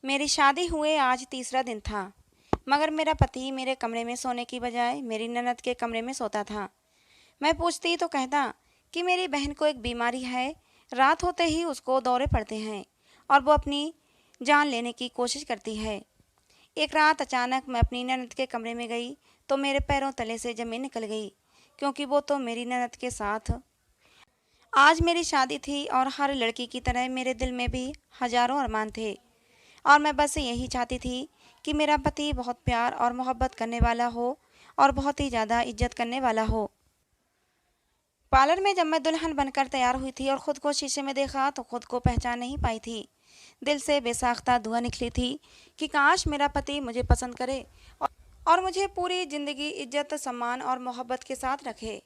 मेरी शादी हुए आज तीसरा दिन था, मगर मेरा पति मेरे कमरे में सोने की बजाय मेरी ननद के कमरे में सोता था। मैं पूछती तो कहता कि मेरी बहन को एक बीमारी है, रात होते ही उसको दौरे पड़ते हैं और वो अपनी जान लेने की कोशिश करती है। एक रात अचानक मैं अपनी ननद के कमरे में गई तो मेरे पैरों तले से ज़मीन निकल गई, क्योंकि वो तो मेरी ननद के साथ आज मेरी शादी थी और हर लड़की की तरह मेरे दिल में भी हजारों अरमान थे। और मैं बस यही चाहती थी कि मेरा पति बहुत प्यार और मोहब्बत करने वाला हो और बहुत ही ज़्यादा इज्जत करने वाला हो। पार्लर में जब मैं दुल्हन बनकर तैयार हुई थी और ख़ुद को शीशे में देखा तो खुद को पहचान नहीं पाई थी। दिल से बेसाख्ता दुआ निकली थी कि काश मेरा पति मुझे पसंद करे और मुझे पूरी ज़िंदगी इज्जत, सम्मान और मोहब्बत के साथ रखे।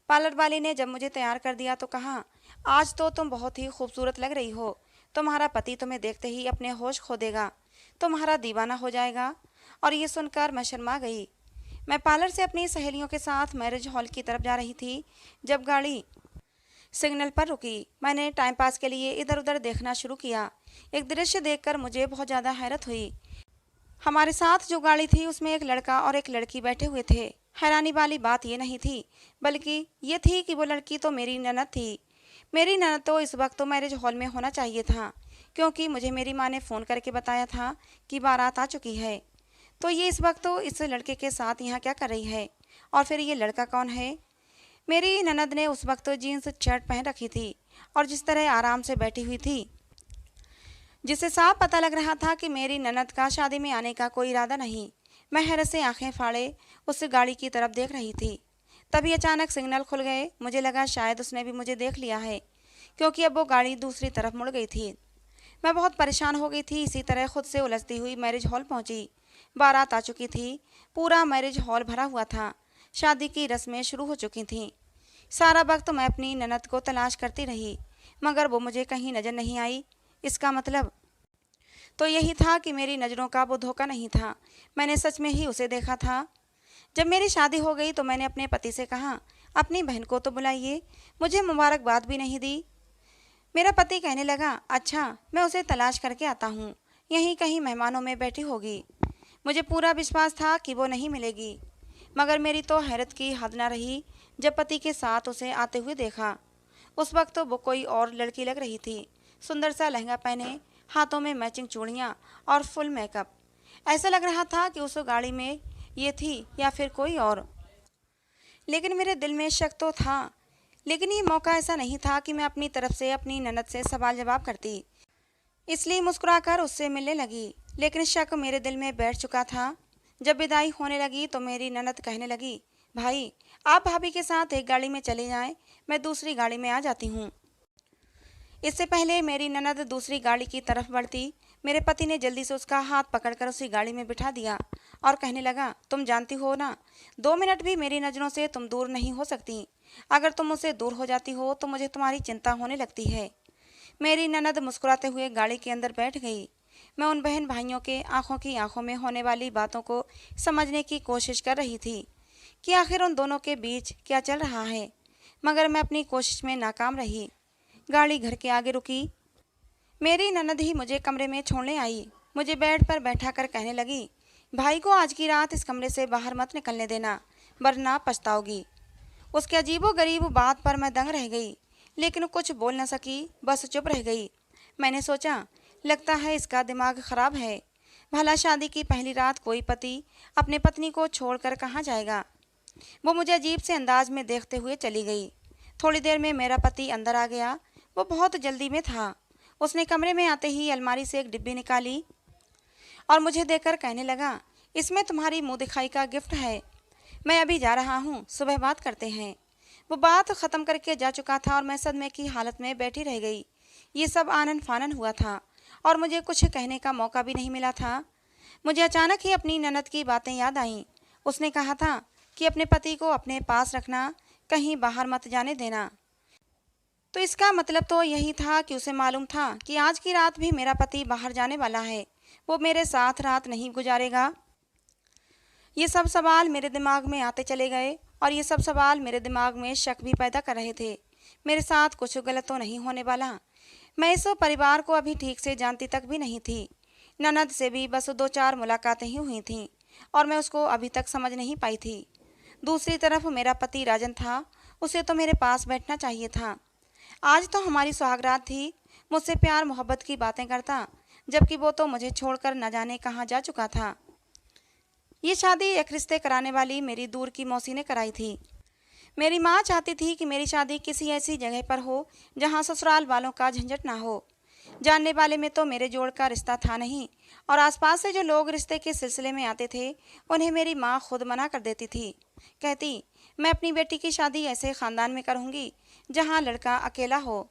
पार्लर वाली ने जब मुझे तैयार कर दिया तो कहा, आज तो तुम बहुत ही खूबसूरत लग रही हो। तुम्हारा पति तुम्हें देखते ही अपने होश खो देगा, तुम्हारा दीवाना हो जाएगा। और ये सुनकर मैं शर्मा गई। मैं पार्लर से अपनी सहेलियों के साथ मैरिज हॉल की तरफ जा रही थी जब गाड़ी सिग्नल पर रुकी। मैंने टाइम पास के लिए इधर उधर देखना शुरू किया। एक दृश्य देखकर मुझे बहुत ज़्यादा हैरत हुई। हमारे साथ जो गाड़ी थी उसमें एक लड़का और एक लड़की बैठे हुए थे। हैरानी वाली बात ये नहीं थी, बल्कि ये थी कि वो लड़की तो मेरी ननद थी। मेरी ननद तो इस वक्त तो मैरिज हॉल में होना चाहिए था, क्योंकि मुझे मेरी माँ ने फ़ोन करके बताया था कि बारात आ चुकी है। तो ये इस वक्त तो इस लड़के के साथ यहाँ क्या कर रही है, और फिर ये लड़का कौन है? मेरी ननद ने उस वक्त जीन्स शर्ट पहन रखी थी और जिस तरह आराम से बैठी हुई थी, जिससे साफ पता लग रहा था कि मेरी ननद का शादी में आने का कोई इरादा नहीं। मैं हैरत से आंखें फाड़े उस गाड़ी की तरफ देख रही थी। तभी अचानक सिग्नल खुल गए। मुझे लगा शायद उसने भी मुझे देख लिया है, क्योंकि अब वो गाड़ी दूसरी तरफ मुड़ गई थी। मैं बहुत परेशान हो गई थी। इसी तरह खुद से उलझती हुई मैरिज हॉल पहुंची। बारात आ चुकी थी। पूरा मैरिज हॉल भरा हुआ था। शादी की रस्में शुरू हो चुकी थीं। सारा वक्त मैं अपनी ननद को तलाश करती रही, मगर वो मुझे कहीं नज़र नहीं आई। इसका मतलब तो यही था कि मेरी नज़रों का वो धोखा नहीं था, मैंने सच में ही उसे देखा था। जब मेरी शादी हो गई तो मैंने अपने पति से कहा, अपनी बहन को तो बुलाइए, मुझे मुबारकबाद भी नहीं दी। मेरा पति कहने लगा, अच्छा मैं उसे तलाश करके आता हूँ, यहीं कहीं मेहमानों में बैठी होगी। मुझे पूरा विश्वास था कि वो नहीं मिलेगी, मगर मेरी तो हैरत की हद न रही जब पति के साथ उसे आते हुए देखा। उस वक्त तो वो कोई और लड़की लग रही थी। सुंदर सा लहंगा पहने, हाथों में मैचिंग चूड़ियाँ और फुल मेकअप। ऐसा लग रहा था कि उस गाड़ी में ये थी या फिर कोई और। लेकिन मेरे दिल में शक तो था। लेकिन ये मौका ऐसा नहीं था कि मैं अपनी तरफ से अपनी ननद से सवाल जवाब करती, इसलिए मुस्कुराकर उससे मिलने लगी। लेकिन शक मेरे दिल में बैठ चुका था। जब विदाई होने लगी तो मेरी ननद कहने लगी, भाई आप भाभी के साथ एक गाड़ी में चले जाएं, मैं दूसरी गाड़ी में आ जाती हूँ। इससे पहले मेरी ननद दूसरी गाड़ी की तरफ बढ़ती, मेरे पति ने जल्दी से उसका हाथ पकड़कर उसी गाड़ी में बिठा दिया और कहने लगा, तुम जानती हो ना, 2 मिनट भी मेरी नज़रों से तुम दूर नहीं हो सकती। अगर तुम मुझसे दूर हो जाती हो तो मुझे तुम्हारी चिंता होने लगती है। मेरी ननद मुस्कुराते हुए गाड़ी के अंदर बैठ गई। मैं उन बहन भाइयों के आंखों की आंखों में होने वाली बातों को समझने की कोशिश कर रही थी कि आखिर उन दोनों के बीच क्या चल रहा है, मगर मैं अपनी कोशिश में नाकाम रही। गाड़ी घर के आगे रुकी। मेरी ननद ही मुझे कमरे में छोड़ने आई। मुझे बेड पर बैठा कर कहने लगी, भाई को आज की रात इस कमरे से बाहर मत निकलने देना, वरना पछताओगी। उसके अजीबो गरीब बात पर मैं दंग रह गई, लेकिन कुछ बोल न सकी, बस चुप रह गई। मैंने सोचा, लगता है इसका दिमाग खराब है। भला शादी की पहली रात कोई पति अपने पत्नी को छोड़कर कहाँ जाएगा। वो मुझे अजीब से अंदाज में देखते हुए चली गई। थोड़ी देर में मेरा पति अंदर आ गया। वो बहुत जल्दी में था। उसने कमरे में आते ही अलमारी से एक डिब्बी निकाली और मुझे देकर कहने लगा, इसमें तुम्हारी मुँह दिखाई का गिफ्ट है, मैं अभी जा रहा हूँ, सुबह बात करते हैं। वो बात ख़त्म करके जा चुका था और मैं सदमे की हालत में बैठी रह गई। ये सब आनन फानन हुआ था और मुझे कुछ कहने का मौका भी नहीं मिला था। मुझे अचानक ही अपनी ननद की बातें याद आईं। उसने कहा था कि अपने पति को अपने पास रखना, कहीं बाहर मत जाने देना। तो इसका मतलब तो यही था कि उसे मालूम था कि आज की रात भी मेरा पति बाहर जाने वाला है, वो मेरे साथ रात नहीं गुजारेगा। ये सब सवाल मेरे दिमाग में आते चले गए और ये सब सवाल मेरे दिमाग में शक भी पैदा कर रहे थे। मेरे साथ कुछ गलत तो नहीं होने वाला। मैं इस परिवार को अभी ठीक से जानती तक भी नहीं थी, ननद से भी बस 2-4 मुलाकातें ही हुई थीं और मैं उसको अभी तक समझ नहीं पाई थी। दूसरी तरफ मेरा पति राजन था, उसे तो मेरे पास बैठना चाहिए था। आज तो हमारी सुहागरात थी, मुझसे प्यार मोहब्बत की बातें करता, जबकि वो तो मुझे छोड़कर न जाने कहाँ जा चुका था। ये शादी एक रिश्ते कराने वाली मेरी दूर की मौसी ने कराई थी। मेरी माँ चाहती थी कि मेरी शादी किसी ऐसी जगह पर हो जहाँ ससुराल वालों का झंझट ना हो। जानने वाले में तो मेरे जोड़ का रिश्ता था नहीं, और आसपास से जो लोग रिश्ते के सिलसिले में आते थे उन्हें मेरी माँ खुद मना कर देती थी। कहती, मैं अपनी बेटी की शादी ऐसे ख़ानदान में करूँगी जहाँ लड़का अकेला हो,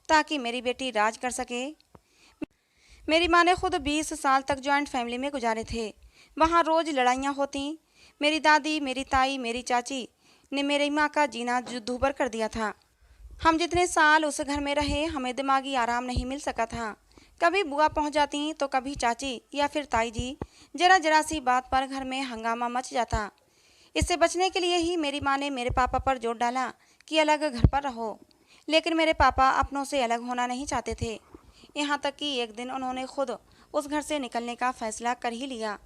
ताकि मेरी बेटी राज कर सके। मेरी माँ ने खुद 20 साल तक जॉइंट फैमिली में गुजारे थे। वहाँ रोज़ लड़ाइयाँ होती। मेरी दादी, मेरी ताई, मेरी चाची ने मेरी माँ का जीना दूभर कर दिया था। हम जितने साल उस घर में रहे, हमें दिमागी आराम नहीं मिल सका था। कभी बुआ पहुँच जाती तो कभी चाची या फिर ताई जी। जरा जरा सी बात पर घर में हंगामा मच जाता। इससे बचने के लिए ही मेरी माँ ने मेरे पापा पर जोर डाला कि अलग घर पर रहो। लेकिन मेरे पापा अपनों से अलग होना नहीं चाहते थे। यहाँ तक कि एक दिन उन्होंने खुद उस घर से निकलने का फैसला कर ही लिया।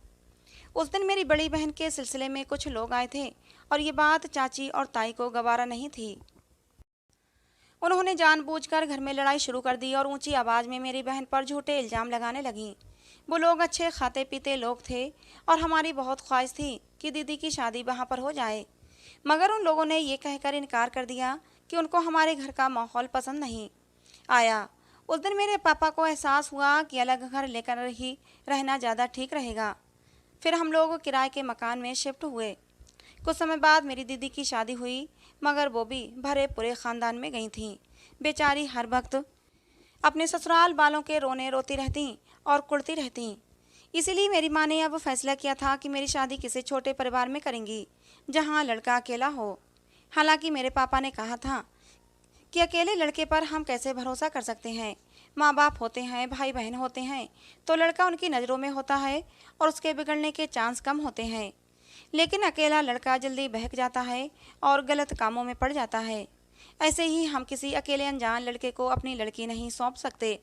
उस दिन मेरी बड़ी बहन के सिलसिले में कुछ लोग आए थे और ये बात चाची और ताई को गवारा नहीं थी। उन्होंने जानबूझकर घर में लड़ाई शुरू कर दी और ऊंची आवाज़ में मेरी बहन पर झूठे इल्ज़ाम लगाने लगीं। वो लोग अच्छे खाते पीते लोग थे और हमारी बहुत ख्वाहिश थी कि दीदी की शादी वहाँ पर हो जाए, मगर उन लोगों ने ये कहकर इनकार कर दिया कि उनको हमारे घर का माहौल पसंद नहीं आया। उस दिन मेरे पापा को एहसास हुआ कि अलग घर लेकर ही रहना ज़्यादा ठीक रहेगा। फिर हम लोग किराए के मकान में शिफ्ट हुए। कुछ समय बाद मेरी दीदी की शादी हुई, मगर वो भी भरे पूरे ख़ानदान में गई थीं। बेचारी हर वक्त अपने ससुराल वालों के रोने रोती रहती और कुड़ती रहती। इसीलिए मेरी माँ ने अब फैसला किया था कि मेरी शादी किसी छोटे परिवार में करेंगी जहाँ लड़का अकेला हो। हालांकि मेरे पापा ने कहा था कि अकेले लड़के पर हम कैसे भरोसा कर सकते हैं। माँ बाप होते हैं, भाई बहन होते हैं, तो लड़का उनकी नज़रों में होता है और उसके बिगड़ने के चांस कम होते हैं। लेकिन अकेला लड़का जल्दी बहक जाता है और गलत कामों में पड़ जाता है। ऐसे ही हम किसी अकेले अनजान लड़के को अपनी लड़की नहीं सौंप सकते।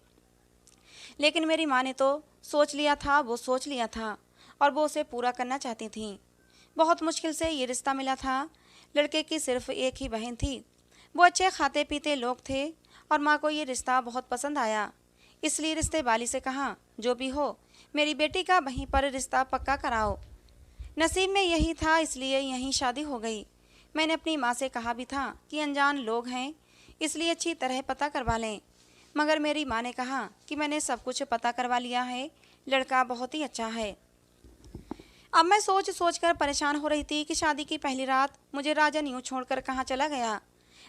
लेकिन मेरी माँ ने तो सोच लिया था, वो सोच लिया था और वो उसे पूरा करना चाहती थी। बहुत मुश्किल से ये रिश्ता मिला था। लड़के की सिर्फ एक ही बहन थी। वो अच्छे खाते पीते लोग थे और माँ को ये रिश्ता बहुत पसंद आया। इसलिए रिश्ते वाली से कहा, जो भी हो मेरी बेटी का वहीं पर रिश्ता पक्का कराओ। नसीब में यही था, इसलिए यहीं शादी हो गई। मैंने अपनी माँ से कहा भी था कि अनजान लोग हैं, इसलिए अच्छी तरह पता करवा लें, मगर मेरी माँ ने कहा कि मैंने सब कुछ पता करवा लिया है, लड़का बहुत ही अच्छा है। अब मैं सोच सोच कर परेशान हो रही थी कि शादी की पहली रात मुझे राजन यूँ छोड़कर कहाँ चला गया।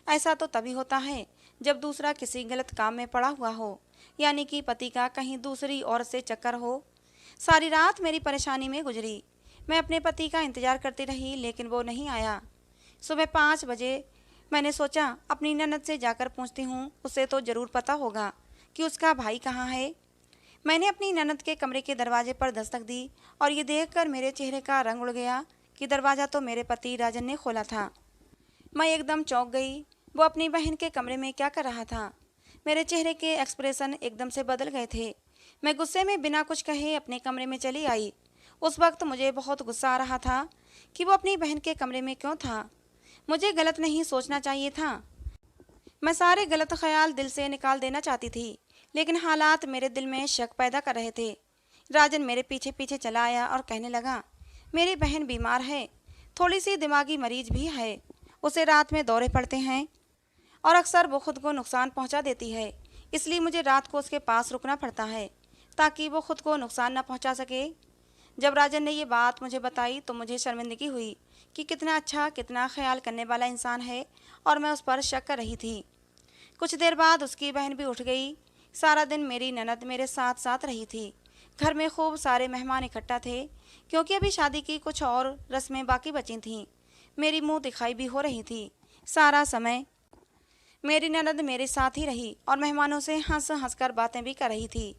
ऐसा तो तभी होता है जब दूसरा किसी गलत काम में पड़ा हुआ हो, यानी कि पति का कहीं दूसरी औरत से चक्कर हो। सारी रात मेरी परेशानी में गुजरी। मैं अपने पति का इंतज़ार करती रही, लेकिन वो नहीं आया। सुबह 5 बजे मैंने सोचा अपनी ननद से जाकर पूछती हूँ, उसे तो ज़रूर पता होगा कि उसका भाई कहाँ है। मैंने अपनी ननद के कमरे के दरवाजे पर दस्तक दी और ये देखकर मेरे चेहरे का रंग उड़ गया कि दरवाज़ा तो मेरे पति राजन ने खोला था। मैं एकदम चौंक गई। वो अपनी बहन के कमरे में क्या कर रहा था? मेरे चेहरे के एक्सप्रेशन एकदम से बदल गए थे। मैं गुस्से में बिना कुछ कहे अपने कमरे में चली आई। उस वक्त मुझे बहुत गुस्सा आ रहा था कि वो अपनी बहन के कमरे में क्यों था। मुझे गलत नहीं सोचना चाहिए था। मैं सारे गलत ख्याल दिल से निकाल देना चाहती थी, लेकिन हालात मेरे दिल में शक पैदा कर रहे थे। राजन मेरे पीछे पीछे चला आया और कहने लगा, मेरी बहन बीमार है, थोड़ी सी दिमागी मरीज भी है, उसे रात में दौरे पड़ते हैं और अक्सर वो खुद को नुकसान पहुंचा देती है। इसलिए मुझे रात को उसके पास रुकना पड़ता है ताकि वो खुद को नुकसान न पहुंचा सके। जब राजन ने ये बात मुझे बताई तो मुझे शर्मिंदगी हुई कि कितना अच्छा, कितना ख्याल करने वाला इंसान है, और मैं उस पर शक कर रही थी। कुछ देर बाद उसकी बहन भी उठ गई। सारा दिन मेरी ननद मेरे साथ साथ रही थी। घर में खूब सारे मेहमान इकट्ठा थे, क्योंकि अभी शादी की कुछ और रस्में बाकी बची थीं। मेरी मुंह दिखाई भी हो रही थी। सारा समय मेरी ननद मेरे साथ ही रही और मेहमानों से हंस हंस कर बातें भी कर रही थी।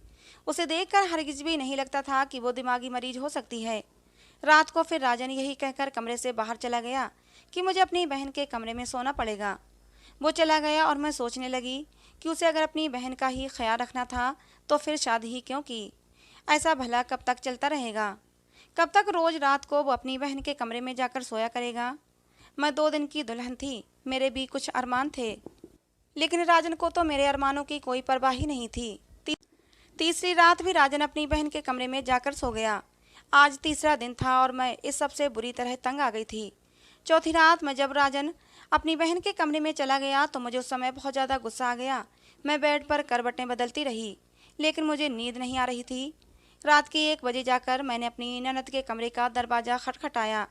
उसे देखकर हरगिज भी नहीं लगता था कि वो दिमागी मरीज हो सकती है। रात को फिर राजन यही कहकर कमरे से बाहर चला गया कि मुझे अपनी बहन के कमरे में सोना पड़ेगा। वो चला गया और मैं सोचने लगी कि उसे अगर अपनी बहन का ही ख्याल रखना था तो फिर शादी ही क्यों की। ऐसा भला कब तक चलता रहेगा? कब तक रोज रात को वो अपनी बहन के कमरे में जाकर सोया करेगा? मैं 2 दिन की दुल्हन थी, मेरे भी कुछ अरमान थे, लेकिन राजन को तो मेरे अरमानों की कोई परवाह ही नहीं थी। तीसरी रात भी राजन अपनी बहन के कमरे में जाकर सो गया। आज तीसरा दिन था और मैं इस सबसे बुरी तरह तंग आ गई थी। चौथी रात में जब राजन अपनी बहन के कमरे में चला गया तो मुझे उस समय बहुत ज़्यादा गुस्सा आ गया। मैं बेड पर करवटें बदलती रही, लेकिन मुझे नींद नहीं आ रही थी। रात के 1 बजे जाकर मैंने अपनी ननद के कमरे का दरवाज़ा खटखटाया,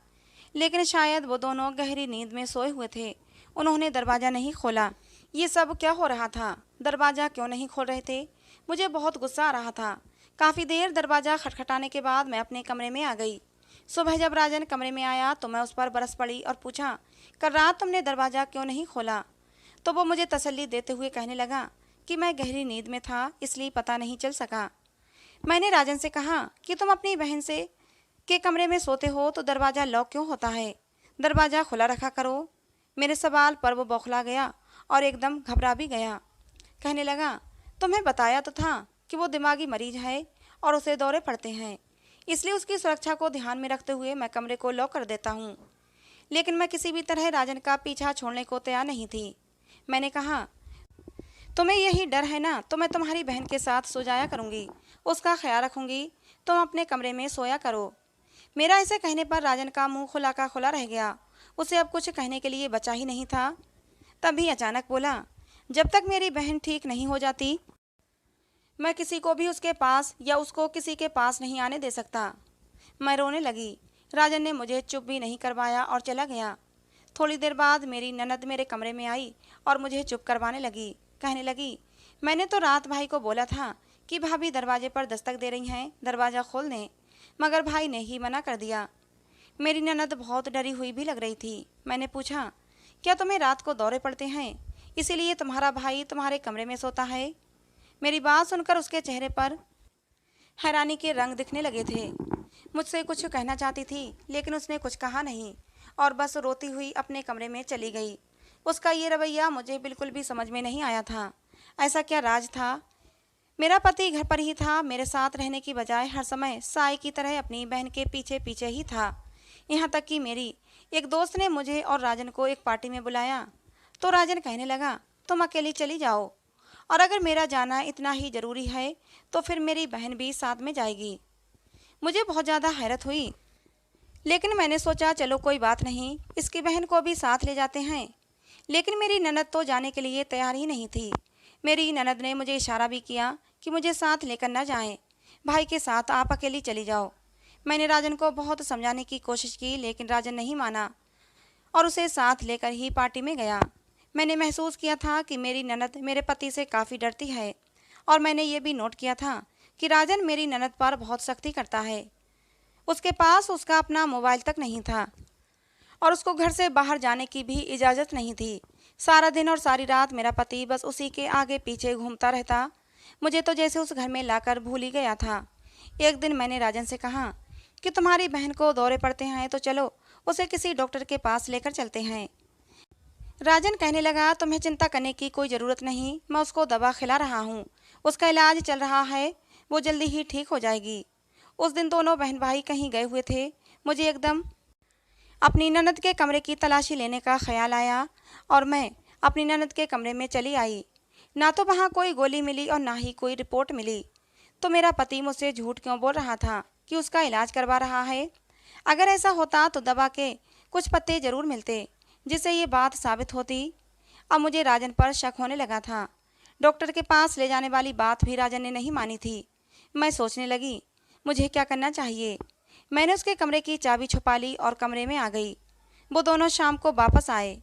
लेकिन शायद वो दोनों गहरी नींद में सोए हुए थे। उन्होंने दरवाज़ा नहीं खोला। ये सब क्या हो रहा था? दरवाज़ा क्यों नहीं खोल रहे थे? मुझे बहुत गुस्सा आ रहा था। काफ़ी देर दरवाज़ा खटखटाने के बाद मैं अपने कमरे में आ गई। सुबह जब राजन कमरे में आया तो मैं उस पर बरस पड़ी और पूछा, कल रात तुमने दरवाज़ा क्यों नहीं खोला? तो वो मुझे तसल्ली देते हुए कहने लगा कि मैं गहरी नींद में था, इसलिए पता नहीं चल सका। मैंने राजन से कहा कि तुम अपनी बहन से के कमरे में सोते हो तो दरवाज़ा लॉक क्यों होता है? दरवाज़ा खुला रखा करो। मेरे सवाल पर वो बौखला गया और एकदम घबरा भी गया। कहने लगा, तुम्हें बताया तो था कि वो दिमागी मरीज है और उसे दौरे पड़ते हैं, इसलिए उसकी सुरक्षा को ध्यान में रखते हुए मैं कमरे को लॉक कर देता हूँ। लेकिन मैं किसी भी तरह राजन का पीछा छोड़ने को तैयार नहीं थी। मैंने कहा, तुम्हें यही डर है ना, तो मैं तुम्हारी बहन के साथ सो जाया करूँगी, उसका ख्याल रखूँगी, तुम अपने कमरे में सोया करो। मेरा ऐसे कहने पर राजन का मुंह खुला का खुला रह गया। उसे अब कुछ कहने के लिए बचा ही नहीं था। तभी अचानक बोला, जब तक मेरी बहन ठीक नहीं हो जाती मैं किसी को भी उसके पास या उसको किसी के पास नहीं आने दे सकता। मैं रोने लगी। राजन ने मुझे चुप भी नहीं करवाया और चला गया। थोड़ी देर बाद मेरी ननद मेरे कमरे में आई और मुझे चुप करवाने लगी। कहने लगी, मैंने तो रात भाई को बोला था कि भाभी दरवाजे पर दस्तक दे रही हैं, दरवाज़ा खोल दें, मगर भाई ने ही मना कर दिया। मेरी ननद बहुत डरी हुई भी लग रही थी। मैंने पूछा, क्या तुम्हें रात को दौरे पड़ते हैं, इसीलिए तुम्हारा भाई तुम्हारे कमरे में सोता है? मेरी बात सुनकर उसके चेहरे पर हैरानी के रंग दिखने लगे थे। मुझसे कुछ कहना चाहती थी, लेकिन उसने कुछ कहा नहीं और बस रोती हुई अपने कमरे में चली गई। उसका ये रवैया मुझे बिल्कुल भी समझ में नहीं आया था। ऐसा क्या राज था? मेरा पति घर पर ही था, मेरे साथ रहने की बजाय हर समय साय की तरह अपनी बहन के पीछे पीछे ही था। यहाँ तक कि मेरी एक दोस्त ने मुझे और राजन को एक पार्टी में बुलाया तो राजन कहने लगा, तुम अकेली चली जाओ, और अगर मेरा जाना इतना ही ज़रूरी है तो फिर मेरी बहन भी साथ में जाएगी। मुझे बहुत ज़्यादा हैरत हुई, लेकिन मैंने सोचा चलो कोई बात नहीं, इसकी बहन को भी साथ ले जाते हैं। लेकिन मेरी ननद तो जाने के लिए तैयार ही नहीं थी। मेरी ननद ने मुझे इशारा भी किया कि मुझे साथ लेकर न जाएं, भाई के साथ आप अकेली चली जाओ। मैंने राजन को बहुत समझाने की कोशिश की, लेकिन राजन नहीं माना और उसे साथ लेकर ही पार्टी में गया। मैंने महसूस किया था कि मेरी ननद मेरे पति से काफ़ी डरती है, और मैंने ये भी नोट किया था कि राजन मेरी ननद पर बहुत सख्ती करता है। उसके पास उसका अपना मोबाइल तक नहीं था और उसको घर से बाहर जाने की भी इजाज़त नहीं थी। सारा दिन और सारी रात मेरा पति बस उसी के आगे पीछे घूमता रहता। मुझे तो जैसे उस घर में लाकर भूल ही गया था। एक दिन मैंने राजन से कहा कि तुम्हारी बहन को दौरे पड़ते हैं तो चलो उसे किसी डॉक्टर के पास लेकर चलते हैं। राजन कहने लगा, तुम्हें चिंता करने की कोई ज़रूरत नहीं, मैं उसको दवा खिला रहा हूँ, उसका इलाज चल रहा है, वो जल्दी ही ठीक हो जाएगी। उस दिन दोनों बहन भाई कहीं गए हुए थे। मुझे एकदम अपनी ननद के कमरे की तलाशी लेने का ख्याल आया और मैं अपनी ननद के कमरे में चली आई। ना तो वहाँ कोई गोली मिली और ना ही कोई रिपोर्ट मिली। तो मेरा पति मुझसे झूठ क्यों बोल रहा था कि उसका इलाज करवा रहा है? अगर ऐसा होता तो दवा के कुछ पत्ते ज़रूर मिलते जिससे ये बात साबित होती। अब मुझे राजन पर शक होने लगा था। डॉक्टर के पास ले जाने वाली बात भी राजन ने नहीं मानी थी। मैं सोचने लगी, मुझे क्या करना चाहिए। मैंने उसके कमरे की चाबी छुपा ली और कमरे में आ गई। वो दोनों शाम को वापस आए।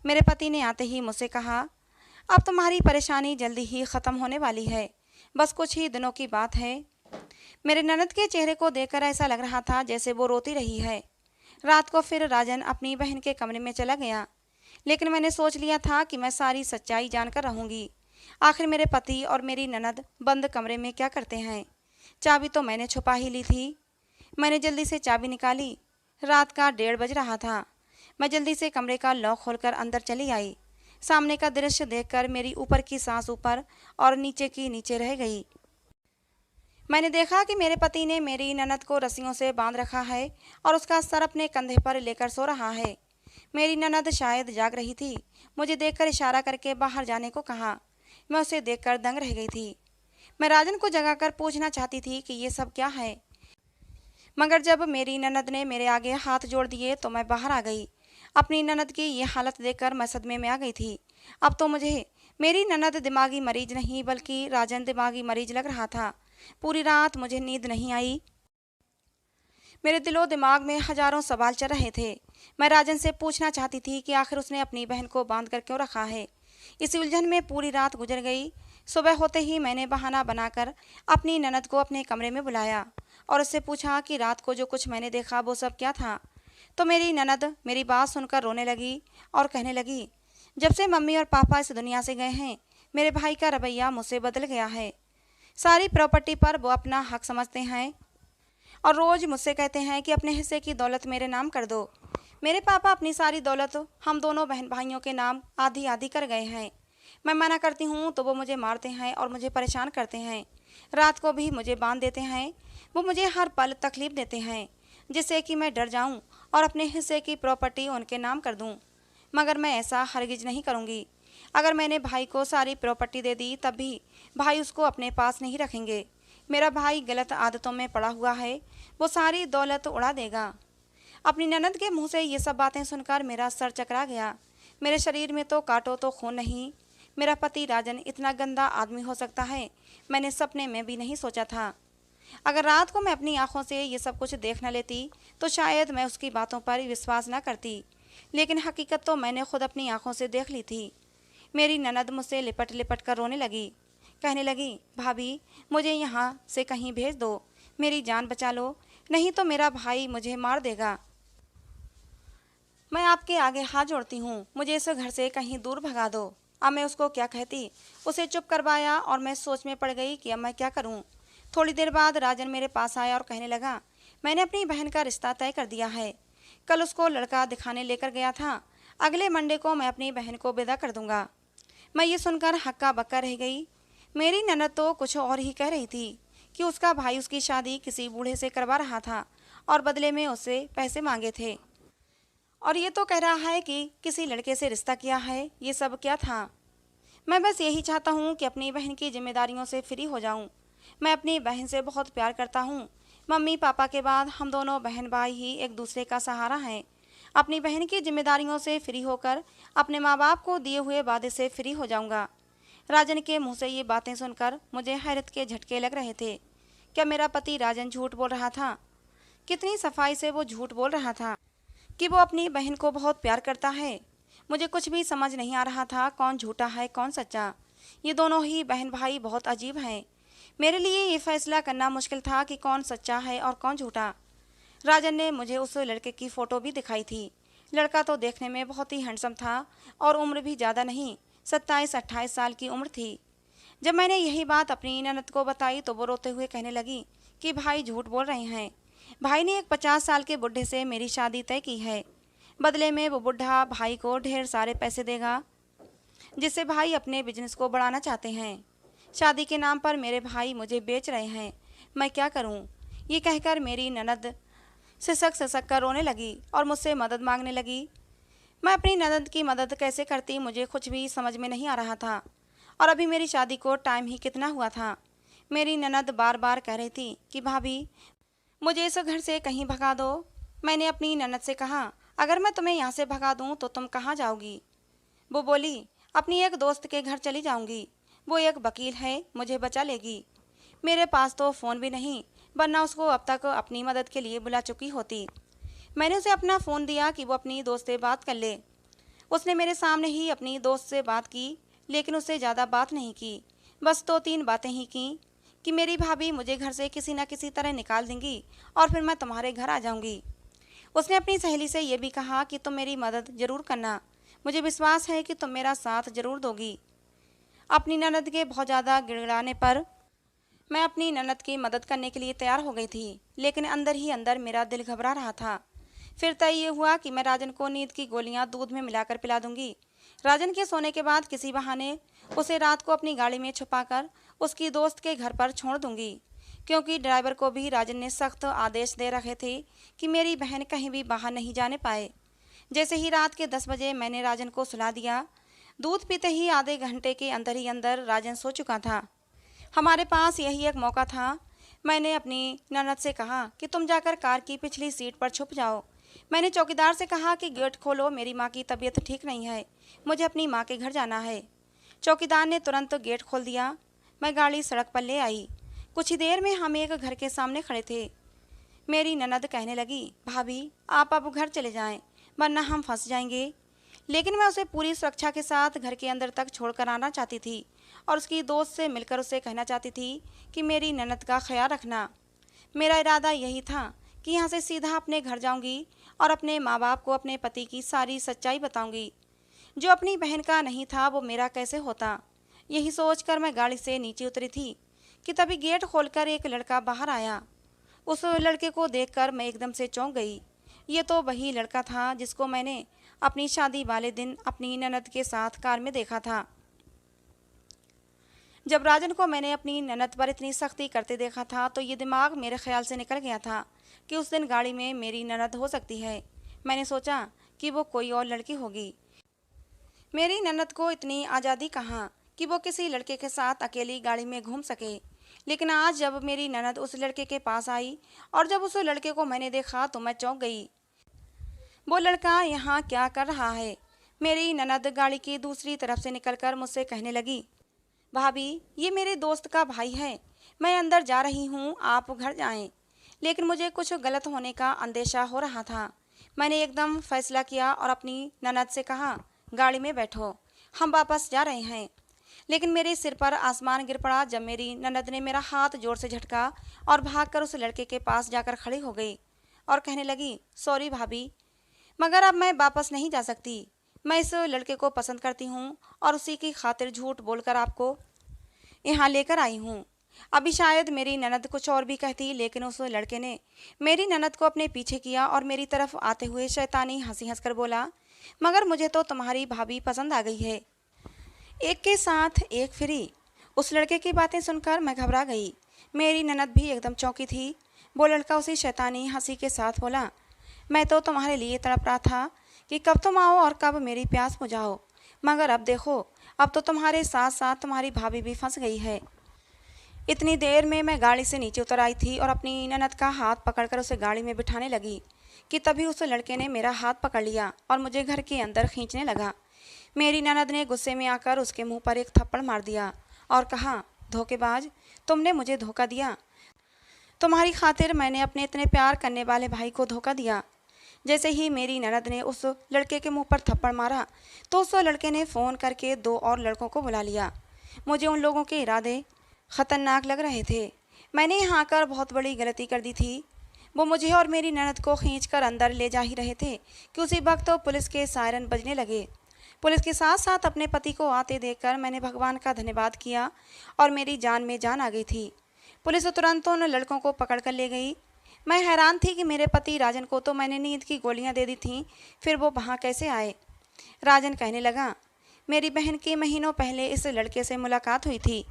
मेरे पति ने आते ही मुझसे कहा, अब तुम्हारी परेशानी जल्दी ही ख़त्म होने वाली है, बस कुछ ही दिनों की बात है। मेरे ननद के चेहरे को देखकर ऐसा लग रहा था जैसे वो रोती रही है। रात को फिर राजन अपनी बहन के कमरे में चला गया, लेकिन मैंने सोच लिया था कि मैं सारी सच्चाई जानकर रहूँगी। आखिर मेरे पति और मेरी ननद बंद कमरे में क्या करते हैं? चाबी तो मैंने छुपा ही ली थी। मैंने जल्दी से चाबी निकाली। रात का 1:30 बज रहा था। मैं जल्दी से कमरे का लॉक खोलकर अंदर चली आई। सामने का दृश्य देखकर मेरी ऊपर की सांस ऊपर और नीचे की नीचे रह गई। मैंने देखा कि मेरे पति ने मेरी ननद को रस्सियों से बांध रखा है और उसका सर अपने कंधे पर लेकर सो रहा है। मेरी ननद शायद जाग रही थी। मुझे देखकर इशारा करके बाहर जाने को कहा। मैं उसे देखकर दंग रह गई थी। मैं राजन को जगाकर पूछना चाहती थी कि ये सब क्या है, मगर जब मेरी ननद ने मेरे आगे हाथ जोड़ दिए तो मैं बाहर आ गई। अपनी ननद की ये हालत देखकर मैं सदमे में आ गई थी। अब तो मुझे मेरी ननद दिमागी मरीज नहीं बल्कि राजन दिमागी मरीज लग रहा था। पूरी रात मुझे नींद नहीं आई। मेरे दिलो दिमाग में हजारों सवाल चल रहे थे। मैं राजन से पूछना चाहती थी कि आखिर उसने अपनी बहन को बांध कर क्यों रखा है। इस उलझन में पूरी रात गुजर गई। सुबह होते ही मैंने बहाना बनाकर अपनी ननद को अपने कमरे में बुलाया और उससे पूछा कि रात को जो कुछ मैंने देखा वो सब क्या था। तो मेरी ननद मेरी बात सुनकर रोने लगी और कहने लगी, जब से मम्मी और पापा इस दुनिया से गए हैं मेरे भाई का रवैया मुझसे बदल गया है। सारी प्रॉपर्टी पर वो अपना हक समझते हैं और रोज़ मुझसे कहते हैं कि अपने हिस्से की दौलत मेरे नाम कर दो। मेरे पापा अपनी सारी दौलत हम दोनों बहन भाइयों के नाम आधी आधी कर गए हैं। मैं मना करती हूँ तो वो मुझे मारते हैं और मुझे परेशान करते हैं। रात को भी मुझे बांध देते हैं। वो मुझे हर पल तकलीफ देते हैं जिससे कि मैं डर जाऊँ और अपने हिस्से की प्रॉपर्टी उनके नाम कर दूँ। मगर मैं ऐसा हरगिज नहीं करूँगी। अगर मैंने भाई को सारी प्रॉपर्टी दे दी तब भी भाई उसको अपने पास नहीं रखेंगे। मेरा भाई गलत आदतों में पड़ा हुआ है, वो सारी दौलत उड़ा देगा। अपनी ननद के मुंह से ये सब बातें सुनकर मेरा सर चकरा गया। मेरे शरीर में तो काटो तो खून नहीं। मेरा पति राजन इतना गंदा आदमी हो सकता है, मैंने सपने में भी नहीं सोचा था। अगर रात को मैं अपनी आंखों से ये सब कुछ देख न लेती तो शायद मैं उसकी बातों पर विश्वास न करती, लेकिन हकीकत तो मैंने खुद अपनी आंखों से देख ली थी। मेरी ननद मुझसे लिपट लिपट कर रोने लगी। कहने लगी, भाभी मुझे यहाँ से कहीं भेज दो, मेरी जान बचा लो, नहीं तो मेरा भाई मुझे मार देगा। मैं आपके आगे हाथ जोड़ती हूँ, मुझे इस घर से कहीं दूर भगा दो। अब मैं उसको क्या कहती। उसे चुप करवाया और मैं सोच में पड़ गई कि अब मैं क्या करूँ। थोड़ी देर बाद राजन मेरे पास आया और कहने लगा, मैंने अपनी बहन का रिश्ता तय कर दिया है। कल उसको लड़का दिखाने लेकर गया था। अगले मंडे को मैं अपनी बहन को विदा कर दूंगा। मैं ये सुनकर हक्का बक्का रह गई। मेरी ननद तो कुछ और ही कह रही थी कि उसका भाई उसकी शादी किसी बूढ़े से करवा रहा था और बदले में उससे पैसे मांगे थे, और ये तो कह रहा है कि किसी लड़के से रिश्ता किया है। ये सब क्या था। मैं बस यही चाहता हूँ कि अपनी बहन की जिम्मेदारियों से फ्री हो जाऊँ। मैं अपनी बहन से बहुत प्यार करता हूँ। मम्मी पापा के बाद हम दोनों बहन भाई ही एक दूसरे का सहारा हैं। अपनी बहन की जिम्मेदारियों से फ्री होकर अपने माँ बाप को दिए हुए वादे से फ्री हो जाऊँगा। राजन के मुंह से ये बातें सुनकर मुझे हैरत के झटके लग रहे थे। क्या मेरा पति राजन झूठ बोल रहा था? कितनी सफाई से वो झूठ बोल रहा था कि वो अपनी बहन को बहुत प्यार करता है। मुझे कुछ भी समझ नहीं आ रहा था कौन झूठा है कौन सच्चा। ये दोनों ही बहन भाई बहुत अजीब हैं। मेरे लिए ये फैसला करना मुश्किल था कि कौन सच्चा है और कौन झूठा। राजन ने मुझे उस लड़के की फ़ोटो भी दिखाई थी। लड़का तो देखने में बहुत ही हैंडसम था और उम्र भी ज़्यादा नहीं, 27-28 साल की उम्र थी। जब मैंने यही बात अपनी ननद को बताई तो वो रोते हुए कहने लगी कि भाई झूठ बोल रहे हैं। भाई ने एक 50 साल के बुढ़े से मेरी शादी तय की है। बदले में वो बुढ़ा भाई को ढेर सारे पैसे देगा जिससे भाई अपने बिजनेस को बढ़ाना चाहते हैं। शादी के नाम पर मेरे भाई मुझे बेच रहे हैं। मैं क्या करूं? ये कहकर मेरी ननद सिसक सिसक कर रोने लगी और मुझसे मदद मांगने लगी। मैं अपनी ननद की मदद कैसे करती मुझे कुछ भी समझ में नहीं आ रहा था। और अभी मेरी शादी को टाइम ही कितना हुआ था। मेरी ननद बार बार कह रही थी कि भाभी मुझे इस घर से कहीं भगा दो। मैंने अपनी ननद से कहा, अगर मैं तुम्हें यहाँ से भगा दूँ तो तुम कहाँ जाओगी? वो बोली, अपनी एक दोस्त के घर चली जाऊँगी। वो एक वकील है, मुझे बचा लेगी। मेरे पास तो फ़ोन भी नहीं, वरना उसको अब तक अपनी मदद के लिए बुला चुकी होती। मैंने उसे अपना फ़ोन दिया कि वो अपनी दोस्त से बात कर ले। उसने मेरे सामने ही अपनी दोस्त से बात की, लेकिन उससे ज़्यादा बात नहीं की। बस 2-3 बातें ही की कि मेरी भाभी मुझे घर से किसी न किसी तरह निकाल देंगी और फिर मैं तुम्हारे घर आ जाऊंगी। उसने अपनी सहेली से ये भी कहा कि तुम मेरी मदद ज़रूर करना, मुझे विश्वास है कि तुम मेरा साथ ज़रूर दोगी। अपनी ननद के बहुत ज़्यादा गिड़गिड़ाने पर मैं अपनी ननद की मदद करने के लिए तैयार हो गई थी, लेकिन अंदर ही अंदर मेरा दिल घबरा रहा था। फिर तय ये हुआ कि मैं राजन को नींद की गोलियां दूध में मिलाकर पिला दूंगी। राजन के सोने के बाद किसी बहाने उसे रात को अपनी गाड़ी में छुपाकर उसकी दोस्त के घर पर छोड़ दूंगी। क्योंकि ड्राइवर को भी राजन ने सख्त आदेश दे रखे थे कि मेरी बहन कहीं भी बाहर नहीं जाने पाए। जैसे ही रात के 10 बजे मैंने राजन को सुला दिया, दूध पीते ही आधे घंटे के अंदर ही अंदर राजन सो चुका था। हमारे पास यही एक मौका था। मैंने अपनी ननद से कहा कि तुम जाकर कार की पिछली सीट पर छुप जाओ। मैंने चौकीदार से कहा कि गेट खोलो, मेरी माँ की तबीयत ठीक नहीं है, मुझे अपनी माँ के घर जाना है। चौकीदार ने तुरंत गेट खोल दिया। मैं गाड़ी सड़क पर ले आई। कुछ ही देर में हम एक घर के सामने खड़े थे। मेरी ननद कहने लगी, भाभी आप अब घर चले जाएं, वरना हम फंस जाएंगे। लेकिन मैं उसे पूरी सुरक्षा के साथ घर के अंदर तक छोड़कर आना चाहती थी और उसकी दोस्त से मिलकर उसे कहना चाहती थी कि मेरी ननद का ख्याल रखना। मेरा इरादा यही था कि यहाँ से सीधा अपने घर जाऊंगी और अपने माँ बाप को अपने पति की सारी सच्चाई बताऊंगी। जो अपनी बहन का नहीं था वो मेरा कैसे होता। यही सोचकर मैं गाड़ी से नीचे उतरी थी कि तभी गेट खोलकर एक लड़का बाहर आया। उस लड़के को देखकर मैं एकदम से चौंक गई। ये तो वही लड़का था जिसको मैंने अपनी शादी वाले दिन अपनी ननद के साथ कार में देखा था। जब राजन को मैंने अपनी ननद पर इतनी सख्ती करते देखा था तो ये दिमाग मेरे ख्याल से निकल गया था कि उस दिन गाड़ी में मेरी ननद हो सकती है। मैंने सोचा कि वो कोई और लड़की होगी। मेरी ननद को इतनी आज़ादी कहाँ कि वो किसी लड़के के साथ अकेली गाड़ी में घूम सके। लेकिन आज जब मेरी ननद उस लड़के के पास आई और जब उस लड़के को मैंने देखा तो मैं चौंक गई। वो लड़का यहाँ क्या कर रहा है? मेरी ननद गाड़ी की दूसरी तरफ से निकलकर मुझसे कहने लगी, भाभी ये मेरे दोस्त का भाई है, मैं अंदर जा रही हूँ, आप घर जाएं। लेकिन मुझे कुछ गलत होने का अंदेशा हो रहा था। मैंने एकदम फैसला किया और अपनी ननद से कहा, गाड़ी में बैठो, हम वापस जा रहे हैं। लेकिन मेरे सिर पर आसमान गिर पड़ा जब मेरी ननद ने मेरा हाथ जोर से झटका और भागकर उस लड़के के पास जाकर खड़ी हो गई और कहने लगी, सॉरी भाभी, मगर अब मैं वापस नहीं जा सकती। मैं इस लड़के को पसंद करती हूँ और उसी की खातिर झूठ बोलकर आपको यहाँ लेकर आई हूँ। अभी शायद मेरी ननद कुछ और भी कहती, लेकिन उस लड़के ने मेरी ननद को अपने पीछे किया और मेरी तरफ आते हुए शैतानी हंसी हंसकर बोला, मगर मुझे तो तुम्हारी भाभी पसंद आ गई है, एक के साथ एक फ्री। उस लड़के की बातें सुनकर मैं घबरा गई। मेरी ननद भी एकदम चौंकी थी। वो लड़का उसी शैतानी हंसी के साथ बोला, मैं तो तुम्हारे लिए तड़प रहा था कि कब तुम आओ और कब मेरी प्यास बुझाओ, मगर अब देखो, अब तो तुम्हारे साथ साथ तुम्हारी भाभी भी फंस गई है। इतनी देर में मैं गाड़ी से नीचे उतर आई थी और अपनी ननद का हाथ पकड़कर उसे गाड़ी में बिठाने लगी कि तभी उस लड़के ने मेरा हाथ पकड़ लिया और मुझे घर के अंदर खींचने लगा। मेरी ननद ने गुस्से में आकर उसके मुंह पर एक थप्पड़ मार दिया और कहा, धोखेबाज, तुमने मुझे धोखा दिया। तुम्हारी खातिर मैंने अपने इतने प्यार करने वाले भाई को धोखा दिया। जैसे ही मेरी ननद ने उस लड़के के मुंह पर थप्पड़ मारा तो उस लड़के ने फ़ोन करके 2 और लड़कों को बुला लिया। मुझे उन लोगों के इरादे ख़तरनाक लग रहे थे। मैंने यहाँ आकर बहुत बड़ी गलती कर दी थी। वो मुझे और मेरी ननद को खींचकर अंदर ले जा ही रहे थे कि उसी वक्त तो पुलिस के सायरन बजने लगे। पुलिस के साथ साथ अपने पति को आते देखकर मैंने भगवान का धन्यवाद किया और मेरी जान में जान आ गई थी। पुलिस तुरंत उन लड़कों को पकड़ कर ले गई। मैं हैरान थी कि मेरे पति राजन को तो मैंने नींद की गोलियां दे दी थीं, फिर वो वहाँ कैसे आए। राजन कहने लगा, मेरी बहन की महीनों पहले इस लड़के से मुलाकात हुई थी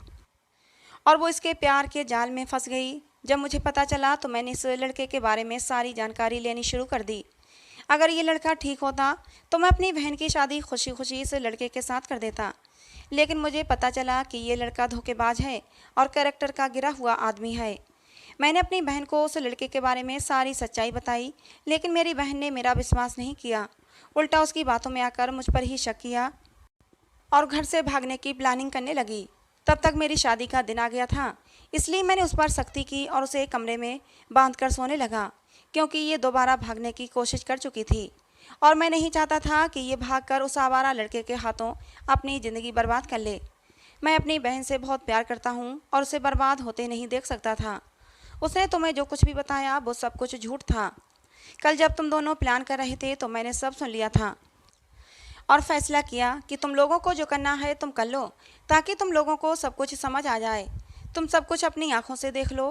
और वो इसके प्यार के जाल में फंस गई। जब मुझे पता चला तो मैंने इस लड़के के बारे में सारी जानकारी लेनी शुरू कर दी। अगर ये लड़का ठीक होता तो मैं अपनी बहन की शादी खुशी खुशी इस लड़के के साथ कर देता। लेकिन मुझे पता चला कि ये लड़का धोखेबाज है और कैरेक्टर का गिरा हुआ आदमी है। मैंने अपनी बहन को उस लड़के के बारे में सारी सच्चाई बताई, लेकिन मेरी बहन ने मेरा विश्वास नहीं किया, उल्टा उसकी बातों में आकर मुझ पर ही शक किया और घर से भागने की प्लानिंग करने लगी। तब तक मेरी शादी का दिन आ गया था, इसलिए मैंने उस पर सख्ती की और उसे एक कमरे में बांध कर सोने लगा, क्योंकि ये दोबारा भागने की कोशिश कर चुकी थी और मैं नहीं चाहता था कि ये भागकर उस आवारा लड़के के हाथों अपनी ज़िंदगी बर्बाद कर ले। मैं अपनी बहन से बहुत प्यार करता हूँ और उसे बर्बाद होते नहीं देख सकता था। उसने तुम्हें जो कुछ भी बताया वो सब कुछ झूठ था। कल जब तुम दोनों प्लान कर रहे थे तो मैंने सब सुन लिया था और फैसला किया कि तुम लोगों को जो करना है तुम कर लो, ताकि तुम लोगों को सब कुछ समझ आ जाए। तुम सब कुछ अपनी आंखों से देख लो।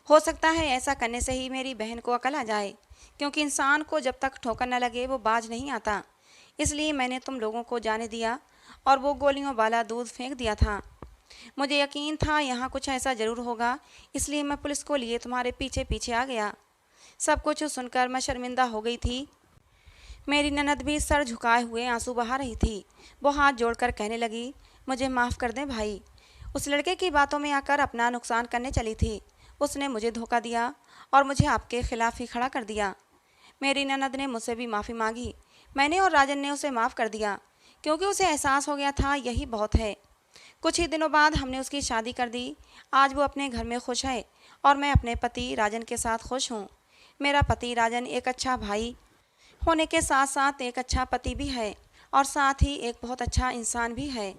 हो सकता है ऐसा करने से ही मेरी बहन को अकल आ जाए, क्योंकि इंसान को जब तक ठोकर न लगे वो बाज नहीं आता। इसलिए मैंने तुम लोगों को जाने दिया और वो गोलियों वाला दूध फेंक दिया था। मुझे यकीन था यहाँ कुछ ऐसा ज़रूर होगा, इसलिए मैं पुलिस को लिए तुम्हारे पीछे पीछे आ गया। सब कुछ सुनकर मैं शर्मिंदा हो गई थी। मेरी ननद भी सर झुकाए हुए आंसू बहा रही थी। वो हाथ जोड़कर कहने लगी, मुझे माफ़ कर दें भाई। उस लड़के की बातों में आकर अपना नुकसान करने चली थी। उसने मुझे धोखा दिया और मुझे आपके खिलाफ ही खड़ा कर दिया। मेरी ननद ने मुझसे भी माफ़ी मांगी। मैंने और राजन ने उसे माफ़ कर दिया, क्योंकि उसे एहसास हो गया था यही बहुत है। कुछ ही दिनों बाद हमने उसकी शादी कर दी। आज वो अपने घर में खुश है और मैं अपने पति राजन के साथ खुश हूँ। मेरा पति राजन एक अच्छा भाई होने के साथ साथ एक अच्छा पति भी है और साथ ही एक बहुत अच्छा इंसान भी है।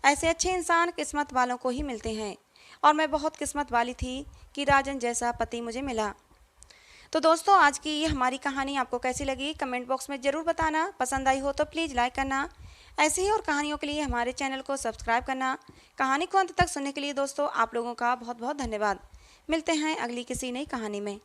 ऐसे अच्छे इंसान किस्मत वालों को ही मिलते हैं और मैं बहुत किस्मत वाली थी कि राजन जैसा पति मुझे मिला। तो दोस्तों, आज की ये हमारी कहानी आपको कैसी लगी कमेंट बॉक्स में ज़रूर बताना। पसंद आई हो तो प्लीज़ लाइक करना। ऐसे ही और कहानियों के लिए हमारे चैनल को सब्सक्राइब करना। कहानी को अंत तक सुनने के लिए दोस्तों आप लोगों का बहुत बहुत धन्यवाद। मिलते हैं अगली किसी नई कहानी में।